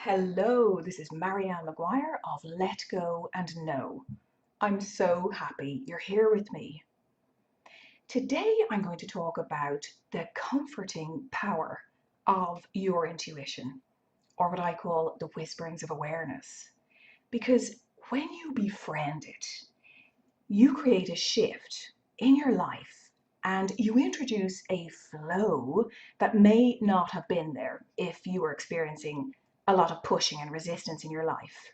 Hello, this is Marianne McGuire of Let Go and Know. I'm so happy you're here with me. Today I'm going to talk about the comforting power of your intuition, or what I call the whisperings of awareness. Because when you befriend it, you create a shift in your life and you introduce a flow that may not have been there if you were experiencing a lot of pushing and resistance in your life.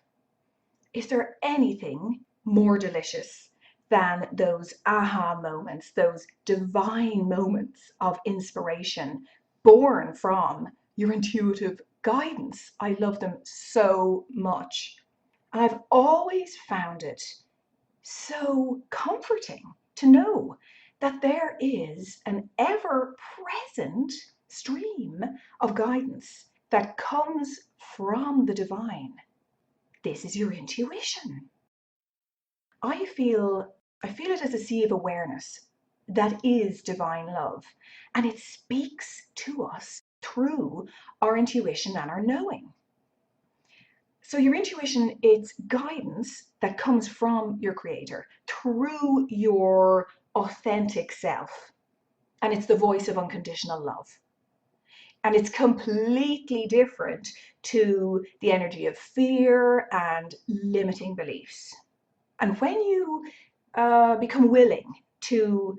Is there anything more delicious than those aha moments, those divine moments of inspiration born from your intuitive guidance? I love them so much. And I've always found it so comforting to know that there is an ever present stream of guidance that comes from the divine. This is your intuition. I feel it as a sea of awareness that is divine love, and it speaks to us through our intuition and our knowing. So your intuition, it's guidance that comes from your creator through your authentic self, and it's the voice of unconditional love. And it's completely different to the energy of fear and limiting beliefs. And when you become willing to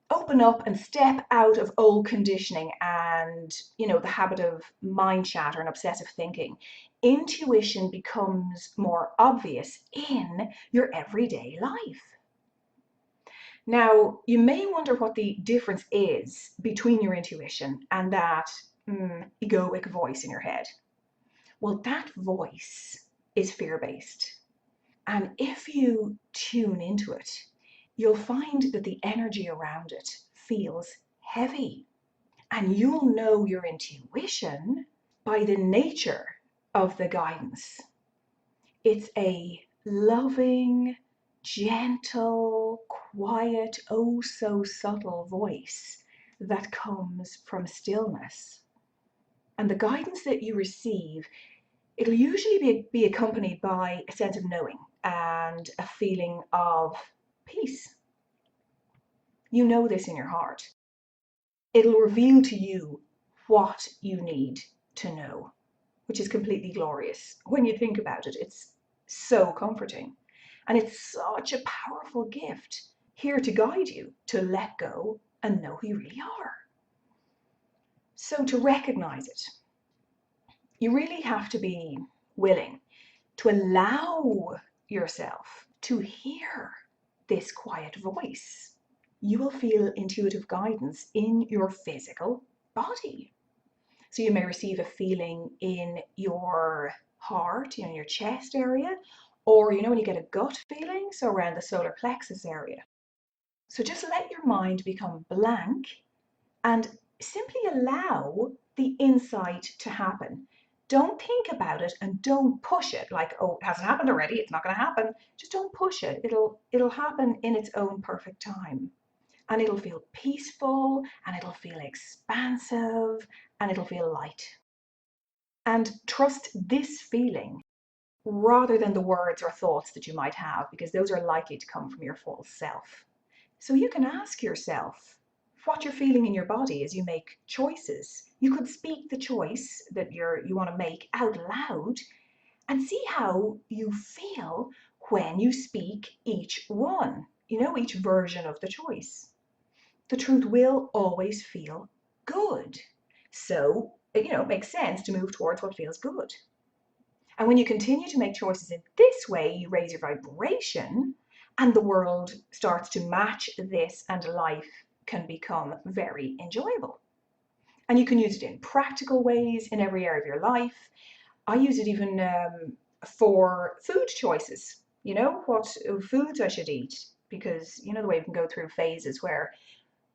open up and step out of old conditioning and the habit of mind chatter and obsessive thinking, intuition becomes more obvious in your everyday life. Now, you may wonder what the difference is between your intuition and that egoic voice in your head. Well, that voice is fear-based. And if you tune into it, you'll find that the energy around it feels heavy. And you'll know your intuition by the nature of the guidance. It's a loving, gentle, quiet, oh so subtle voice that comes from stillness. And the guidance that you receive, it'll usually be accompanied by a sense of knowing and a feeling of peace. You know this in your heart. It'll reveal to you what you need to know, which is completely glorious. When you think about it, it's so comforting. And it's such a powerful gift here to guide you to let go and know who you really are. So to recognize it, you really have to be willing to allow yourself to hear this quiet voice. You will feel intuitive guidance in your physical body. So you may receive a feeling in your heart, your chest area, or when you get a gut feeling, so around the solar plexus area. So just let your mind become blank and simply allow the insight to happen. Don't think about it and don't push it like, oh, it hasn't happened already, it's not going to happen. Just don't push it. It'll happen in its own perfect time. And it'll feel peaceful, and it'll feel expansive, and it'll feel light. And trust this feeling rather than the words or thoughts that you might have, because those are likely to come from your false self. So you can ask yourself what you're feeling in your body as you make choices. You could speak the choice that you want to make out loud and see how you feel when you speak each one, each version of the choice. The truth will always feel good. So, it makes sense to move towards what feels good. And when you continue to make choices in this way, you raise your vibration and the world starts to match this and life can become very enjoyable. And you can use it in practical ways in every area of your life. I use it even for food choices, what foods I should eat, because the way we can go through phases where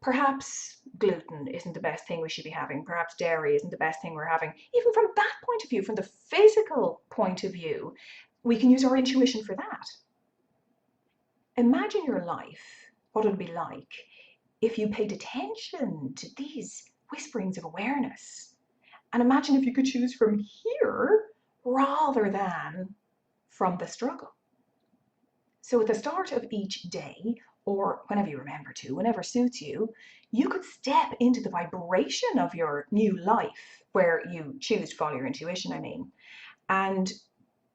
perhaps gluten isn't the best thing we should be having. Perhaps dairy isn't the best thing we're having. Even from that point of view, from the physical point of view, we can use our intuition for that. Imagine your life, what it would be like if you paid attention to these whisperings of awareness. And imagine if you could choose from here rather than from the struggle. So at the start of each day, or whenever you remember to, whenever suits you, you could step into the vibration of your new life, where you choose to follow your intuition, and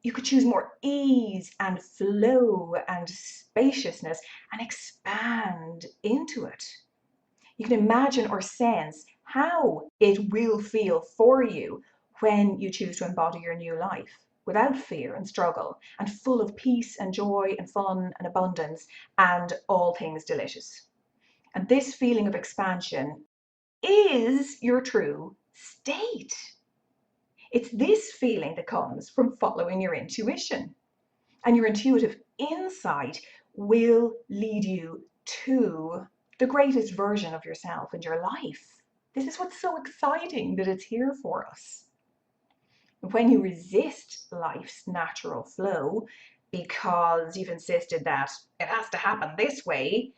you could choose more ease and flow and spaciousness and expand into it. You can imagine or sense how it will feel for you when you choose to embody your new life without fear and struggle, and full of peace and joy and fun and abundance and all things delicious. And this feeling of expansion is your true state. It's this feeling that comes from following your intuition. And your intuitive insight will lead you to the greatest version of yourself and your life. This is what's so exciting, that it's here for us. When you resist life's natural flow because you've insisted that it has to happen this way,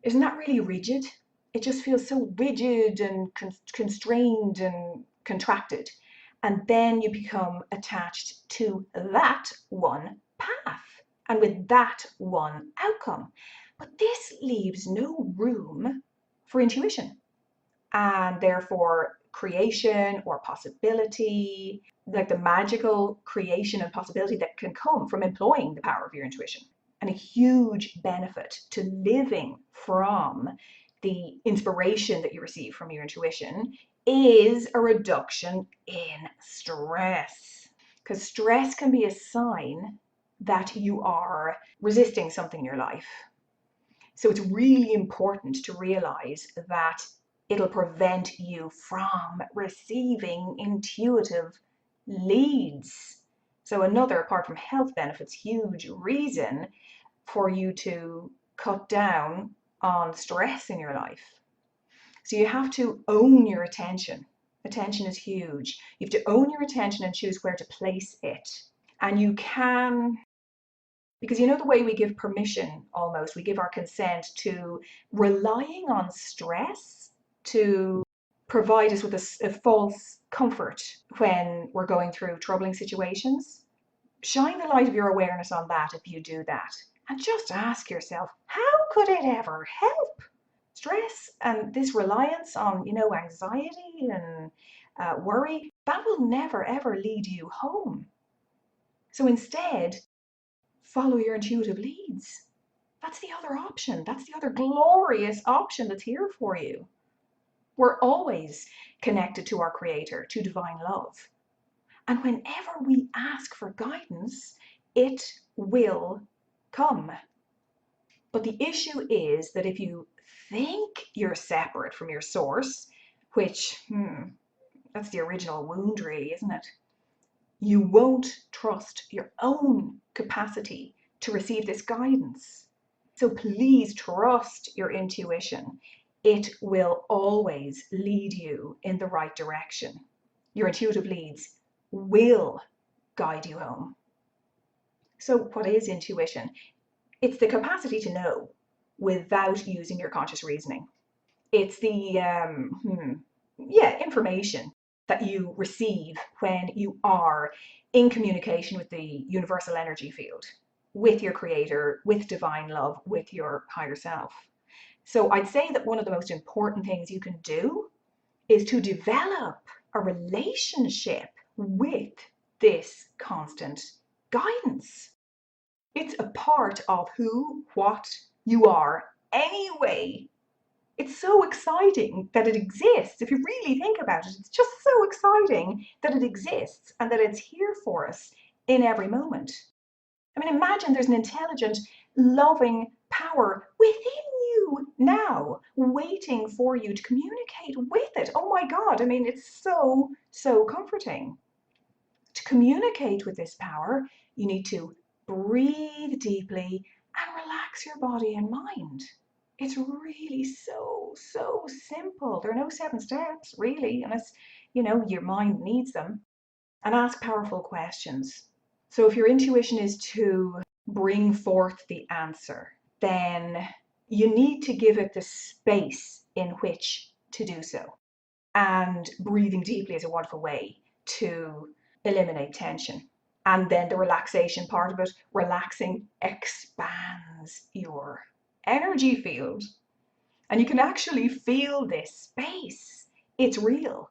isn't that really rigid? It just feels so rigid and constrained and contracted. And then you become attached to that one path and with that one outcome. But this leaves no room for intuition and therefore creation or possibility, like the magical creation and possibility that can come from employing the power of your intuition. And a huge benefit to living from the inspiration that you receive from your intuition is a reduction in stress. Because stress can be a sign that you are resisting something in your life. So it's really important to realize that it'll prevent you from receiving intuitive leads. So another, apart from health benefits, huge reason for you to cut down on stress in your life. So you have to own your attention. Attention is huge. You have to own your attention and choose where to place it. And you can, because you know the way we give permission, almost, we give our consent to relying on stress to provide us with a false comfort when we're going through troubling situations. Shine the light of your awareness on that if you do that. And just ask yourself, how could it ever help? Stress and this reliance on, anxiety and worry, that will never ever lead you home. So instead, follow your intuitive leads. That's the other option. That's the other glorious option that's here for you. We're always connected to our Creator, to divine love. And whenever we ask for guidance, it will come. But the issue is that if you think you're separate from your source, which, that's the original wound, really, isn't it? You won't trust your own capacity to receive this guidance. So please trust your intuition. It will always lead you in the right direction. Your intuitive leads will guide you home. So what is intuition? It's the capacity to know without using your conscious reasoning. It's the information that you receive when you are in communication with the universal energy field, with your Creator, with divine love, with your higher self. So I'd say that one of the most important things you can do is to develop a relationship with this constant guidance. It's a part of who, what you are anyway. It's so exciting that it exists. If you really think about it, it's just so exciting that it exists and that it's here for us in every moment. Imagine there's an intelligent, loving power within you now, waiting for you to communicate with it. Oh my God, it's so, so comforting. To communicate with this power, you need to breathe deeply and relax your body and mind. It's really so, so simple. There are no 7 steps, really, unless, your mind needs them. And ask powerful questions. So if your intuition is to bring forth the answer, then you need to give it the space in which to do so. And breathing deeply is a wonderful way to eliminate tension. And then the relaxation part of it, relaxing expands your energy field. And you can actually feel this space. It's real.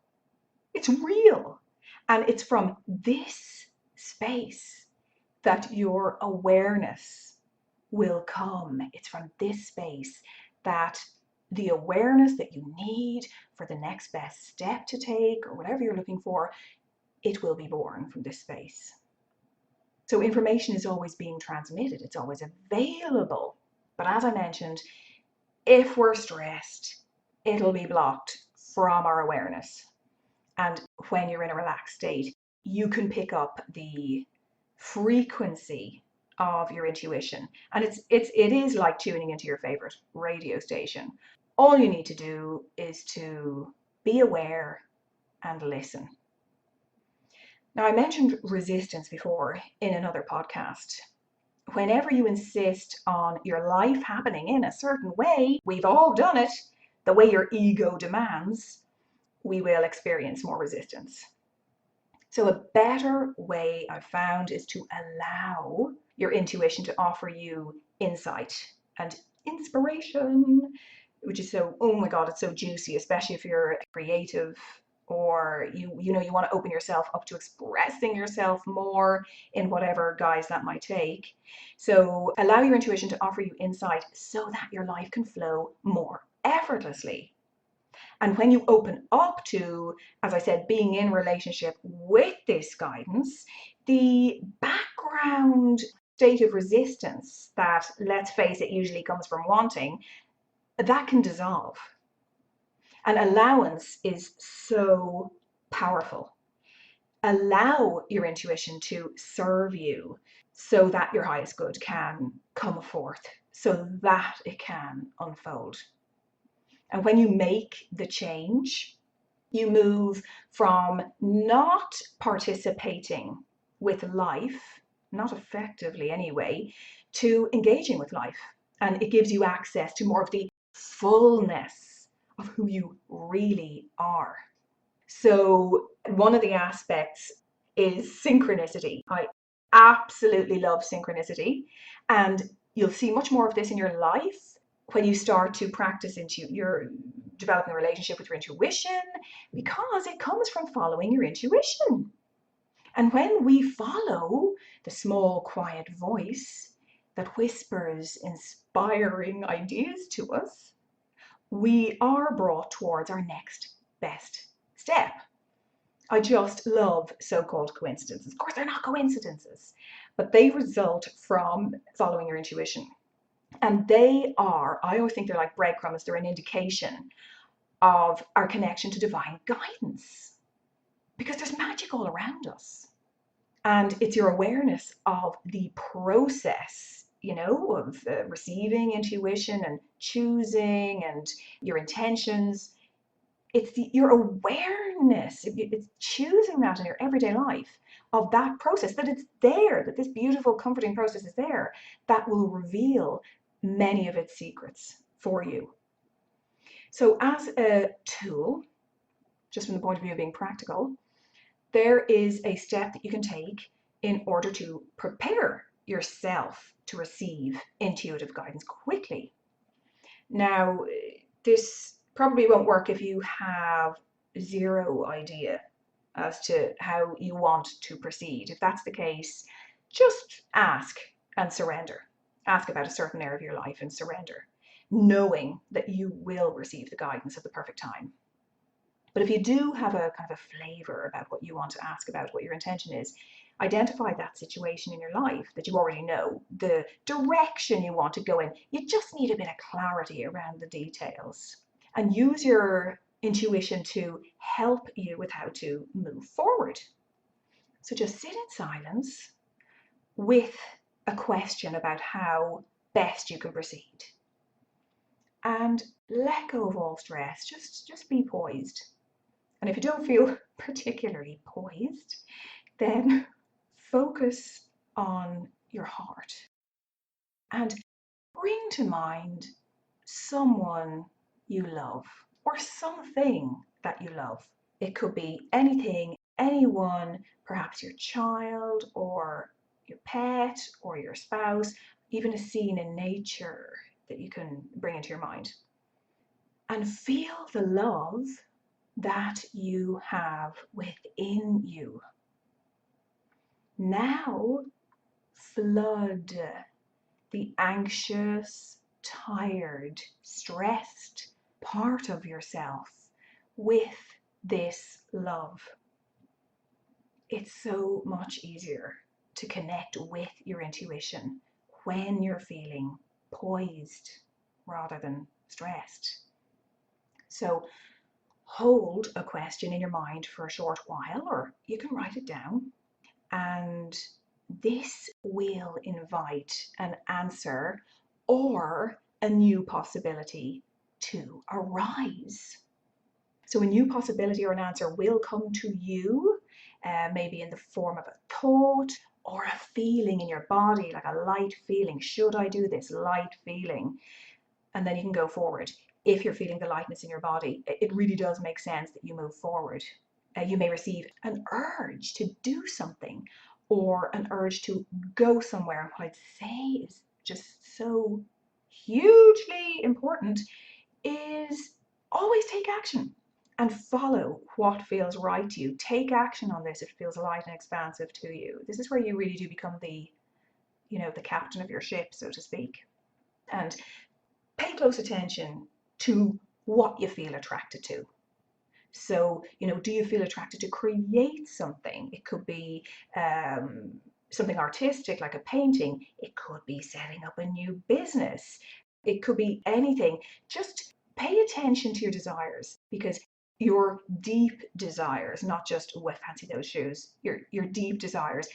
It's real. And it's from this space that your awareness will come. It's from this space that the awareness that you need for the next best step to take or whatever you're looking for, it will be born from this space. So information is always being transmitted. It's always available. But as I mentioned, if we're stressed, it'll be blocked from our awareness. And when you're in a relaxed state, you can pick up the frequency of your intuition. And it is like tuning into your favorite radio station. All you need to do is to be aware and listen. Now, I mentioned resistance before in another podcast. Whenever you insist on your life happening in a certain way, we've all done it, the way your ego demands, we will experience more resistance. So a better way I've found is to allow your intuition to offer you insight and inspiration, which is so, oh my God, it's so juicy, especially if you're creative or you want to open yourself up to expressing yourself more in whatever guise that might take. So allow your intuition to offer you insight so that your life can flow more effortlessly. And when you open up to, as I said, being in relationship with this guidance, the background state of resistance that, let's face it, usually comes from wanting, that can dissolve. And allowance is so powerful. Allow your intuition to serve you so that your highest good can come forth, so that it can unfold. And when you make the change, you move from not participating with life, not effectively anyway, to engaging with life. And it gives you access to more of the fullness of who you really are. So one of the aspects is synchronicity. I absolutely love synchronicity. And you'll see much more of this in your life when you start to practice into your developing a relationship with your intuition, because it comes from following your intuition. And when we follow the small, quiet voice that whispers inspiring ideas to us, we are brought towards our next best step. I just love so-called coincidences. Of course, they're not coincidences, but they result from following your intuition. And they are, I always think they're like breadcrumbs. They're an indication of our connection to divine guidance, because there's magic all around us. And it's your awareness of the process, of receiving intuition and choosing and your intentions. It's your awareness, it's choosing that in your everyday life of that process, that it's there, that this beautiful, comforting process is there, that will reveal many of its secrets for you. So as a tool, just from the point of view of being practical, there is a step that you can take in order to prepare yourself to receive intuitive guidance quickly. Now, this probably won't work if you have zero idea as to how you want to proceed. If that's the case, just ask and surrender. Ask about a certain area of your life and surrender, knowing that you will receive the guidance at the perfect time. But if you do have a kind of a flavor about what you want to ask about, what your intention is, identify that situation in your life that you already know, the direction you want to go in. You just need a bit of clarity around the details, and use your intuition to help you with how to move forward. So just sit in silence with a question about how best you can proceed. And let go of all stress. Just be poised. And if you don't feel particularly poised, then focus on your heart and bring to mind someone you love or something that you love. It could be anything anyone, perhaps your child or your pet or your spouse, even a scene in nature that you can bring into your mind. And feel the love that you have within you. Now flood the anxious, tired, stressed part of yourself with this love. It's so much easier to connect with your intuition when you're feeling poised rather than stressed. So hold a question in your mind for a short while, or you can write it down, and this will invite an answer or a new possibility to arise. So a new possibility or an answer will come to you, maybe in the form of a thought or a feeling in your body, like a light feeling. Should I do this? Light feeling. And then you can go forward. If you're feeling the lightness in your body, it really does make sense that you move forward. You may receive an urge to do something or an urge to go somewhere. And what I'd say is just so hugely important is always take action and follow what feels right to you. Take action on this if it feels light and expansive to you. This is where you really do become the captain of your ship, so to speak. And pay close attention to what you feel attracted to. So, do you feel attracted to create something? It could be something artistic like a painting. It could be setting up a new business. It could be anything. Just pay attention to your desires, because your deep desires, not just, oh, I fancy those shoes, your deep desires,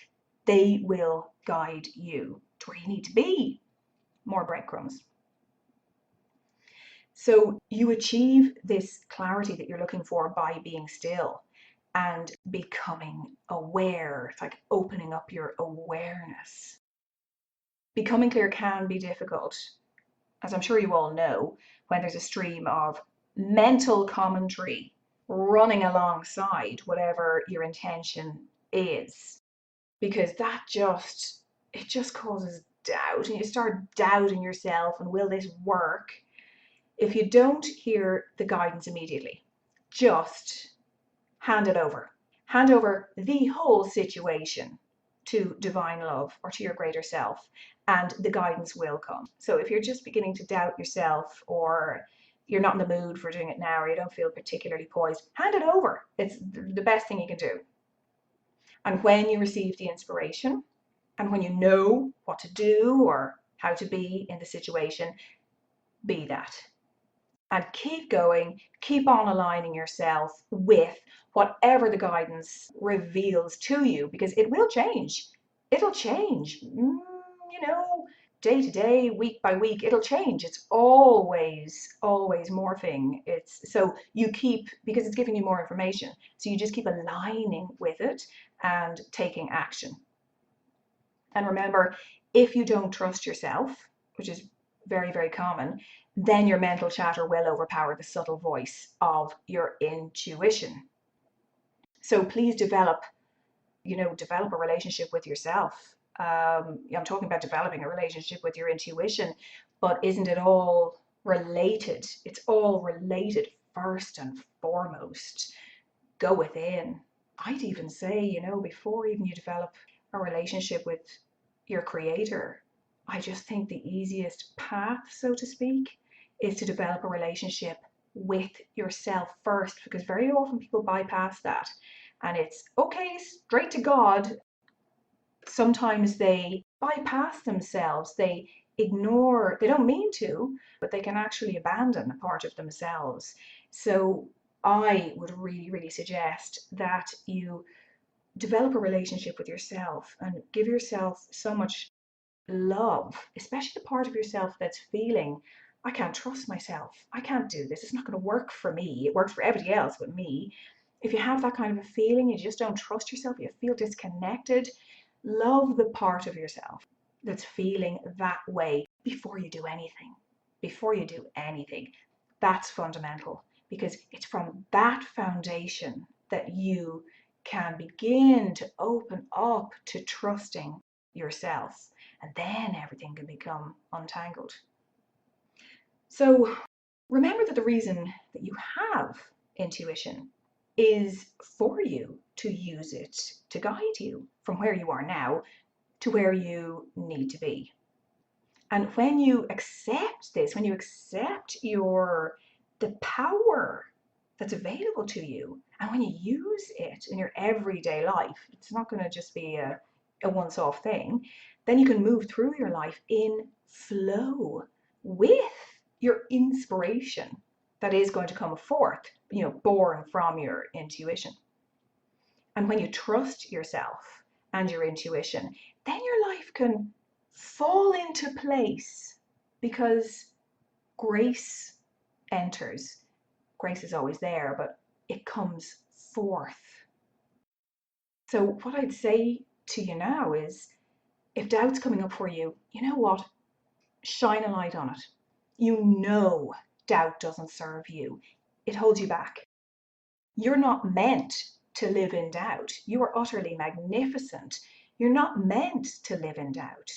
they will guide you to where you need to be. More breadcrumbs. So you achieve this clarity that you're looking for by being still and becoming aware. It's like opening up your awareness. Becoming clear can be difficult, as I'm sure you all know, when there's a stream of mental commentary running alongside whatever your intention is, because it just causes doubt, and you start doubting yourself, and will this work? If you don't hear the guidance immediately, just hand it over. Hand over the whole situation to divine love or to your greater self, and the guidance will come. So if you're just beginning to doubt yourself, or you're not in the mood for doing it now, or you don't feel particularly poised, hand it over. It's the best thing you can do. And when you receive the inspiration, and when you know what to do or how to be in the situation, be that. And keep going, keep on aligning yourself with whatever the guidance reveals to you, because it will change. It'll change, day to day, week by week, it'll change. It's always morphing. So you keep, because it's giving you more information, so you just keep aligning with it and taking action. And remember, if you don't trust yourself, which is very, very common, then your mental chatter will overpower the subtle voice of your intuition. So please develop a relationship with yourself. I'm talking about developing a relationship with your intuition, but isn't it all related? It's all related first and foremost. Go within. I'd even say, before even you develop a relationship with your creator, I just think the easiest path, so to speak, is to develop a relationship with yourself first, because very often people bypass that, and it's okay, straight to God. Sometimes they bypass themselves, they ignore, they don't mean to, but they can actually abandon a part of themselves. So I would really, really suggest that you develop a relationship with yourself and give yourself so much love, especially the part of yourself that's feeling, I can't trust myself, I can't do this, it's not going to work for me, it works for everybody else but me. If you have that kind of a feeling, you just don't trust yourself, you feel disconnected, love the part of yourself that's feeling that way before you do anything. Before you do anything. That's fundamental, because it's from that foundation that you can begin to open up to trusting yourself, and then everything can become untangled. So remember that the reason that you have intuition is for you to use it to guide you from where you are now to where you need to be. And when you accept this, when you accept the power that's available to you, and when you use it in your everyday life, it's not going to just be a once-off thing, then you can move through your life in flow with your inspiration that is going to come forth, born from your intuition. And when you trust yourself and your intuition, then your life can fall into place because grace enters. Grace is always there, but it comes forth. So what I'd say to you now is, if doubt's coming up for you, you know what? Shine a light on it. You know doubt doesn't serve you. It holds you back. You're not meant to live in doubt. You are utterly magnificent. You're not meant to live in doubt.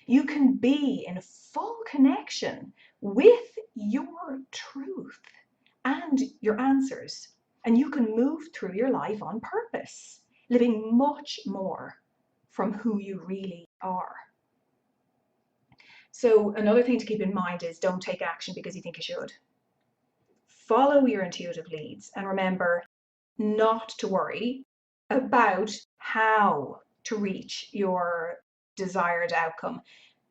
You can be in full connection with your truth and your answers, and you can move through your life on purpose, living much more from who you really are. So another thing to keep in mind is, don't take action because you think you should. Follow your intuitive leads, and remember not to worry about how to reach your desired outcome.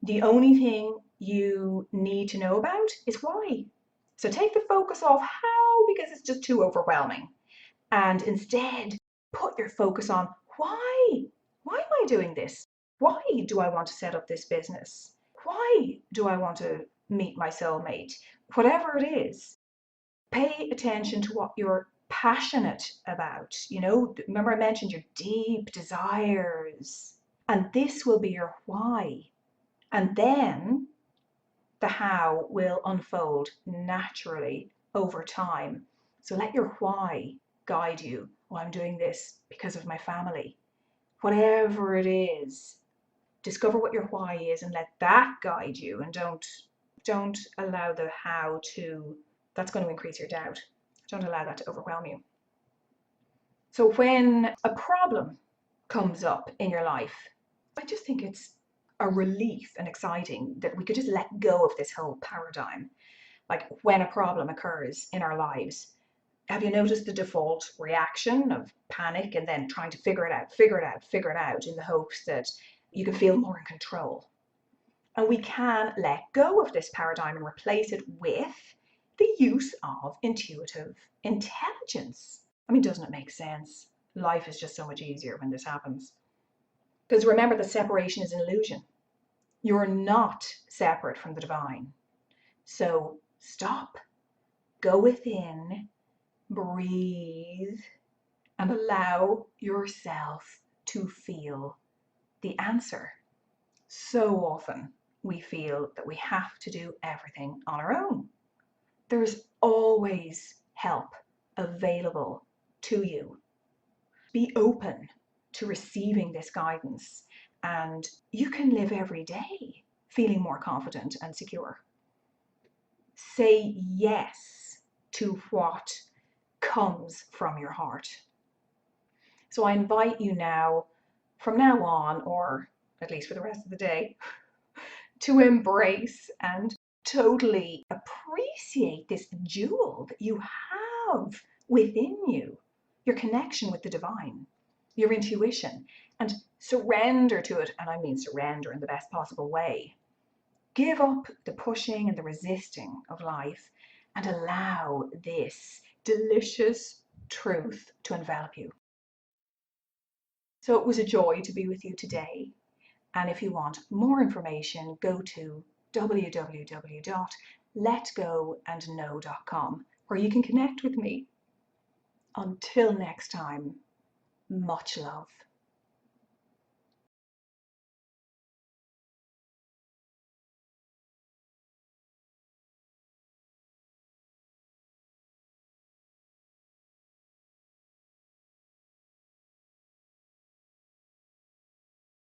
The only thing you need to know about is why. So take the focus off how, because it's just too overwhelming, and instead put your focus on why. Why am I doing this? Why do I want to set up this business? Why do I want to meet my soulmate? Whatever it is, pay attention to what you're passionate about. Remember I mentioned your deep desires, and this will be your why. And then the how will unfold naturally over time. So let your why guide you. Oh, I'm doing this because of my family. Whatever it is, discover what your why is and let that guide you, and don't allow the how to, that's going to increase your doubt. Don't allow that to overwhelm you. So when a problem comes up in your life, I just think it's a relief and exciting that we could just let go of this whole paradigm. Like, when a problem occurs in our lives, have you noticed the default reaction of panic and then trying to figure it out in the hopes that you can feel more in control? And we can let go of this paradigm and replace it with the use of intuitive intelligence. I mean, doesn't it make sense? Life is just so much easier when this happens. Because remember, the separation is an illusion. You're not separate from the divine. So stop, go within, breathe, and allow yourself to feel the answer. So often we feel that we have to do everything on our own. There's always help available to you. Be open to receiving this guidance, and you can live every day feeling more confident and secure. Say yes to what comes from your heart. So I invite you now, from now on, or at least for the rest of the day, to embrace and totally appreciate this jewel that you have within you, your connection with the divine, your intuition, and surrender to it. And I mean surrender in the best possible way. Give up the pushing and the resisting of life and allow this delicious truth to envelop you. So it was a joy to be with you today. And if you want more information, go to www.letgoandknow.com, where you can connect with me. Until next time, much love.